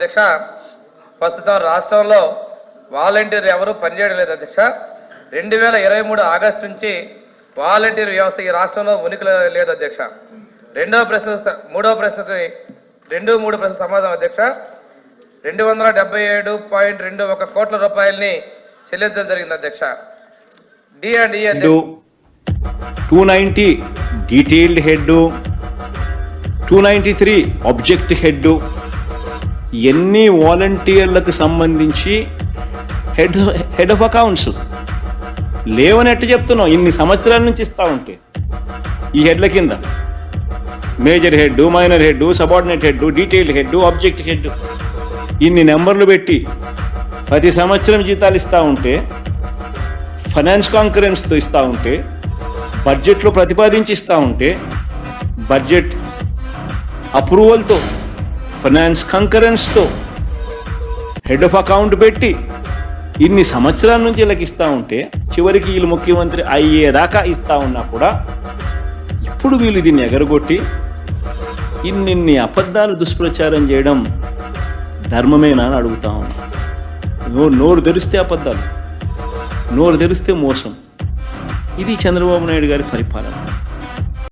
అధ్యక్ష, ప్రస్తుతం రాష్ట్రంలో వాలంటీర్ ఎవరు పనిచేయడం లేదు అధ్యక్ష. 2023 ఆగస్టు నుంచి వాలంటీర్ వ్యవస్థ ఈ రాష్ట్రంలో ఉనికిలో లేదు అధ్యక్ష. మూడవ ప్రశ్నకి 3 ప్రశ్న సమాధానం అధ్యక్ష. 277.21 కోట్ల రూపాయలని చెల్లించడం జరిగింది అధ్యక్ష. D&E 290 detailed head, 293 object head, ఎన్ని వాలంటీర్లకు సంబంధించి హెడ్ ఆఫ్ అకౌంట్స్ లేవనట్టు చెప్తున్నాం. ఇన్ని సంవత్సరాల నుంచి ఇస్తూ ఉంటే ఈ హెడ్ల కింద major head, minor head, subordinate head, detailed head, object head, ఇన్ని నెంబర్లు పెట్టి ప్రతి సంవత్సరం జీతాలు ఇస్తూ ఉంటే, ఫైనాన్స్ కాంకరెన్స్తో ఇస్తూ ఉంటే, బడ్జెట్లో ప్రతిపాదించి ఇస్తూ ఉంటే, బడ్జెట్ అప్రూవల్తో ఫైనాన్స్ కంకరెన్స్తో హెడ్ ఆఫ్ అకౌంట్ పెట్టి ఇన్ని సంవత్సరాల నుంచి వీళ్ళకి ఇస్తూ ఉంటే, చివరికి వీళ్ళు ముఖ్యమంత్రి అయ్యేదాకా ఇస్తూ ఉన్నా కూడా ఇప్పుడు వీళ్ళు దీన్ని ఎగరగొట్టి ఇన్నిన్ని అబద్ధాలు దుష్ప్రచారం చేయడం ధర్మమేనా అని అడుగుతా ఉన్నా. నోరు తెరిస్తే అబద్ధాలు, నోరు తెరిస్తే మోసం. ఇది చంద్రబాబు నాయుడు గారి పరిపాలన.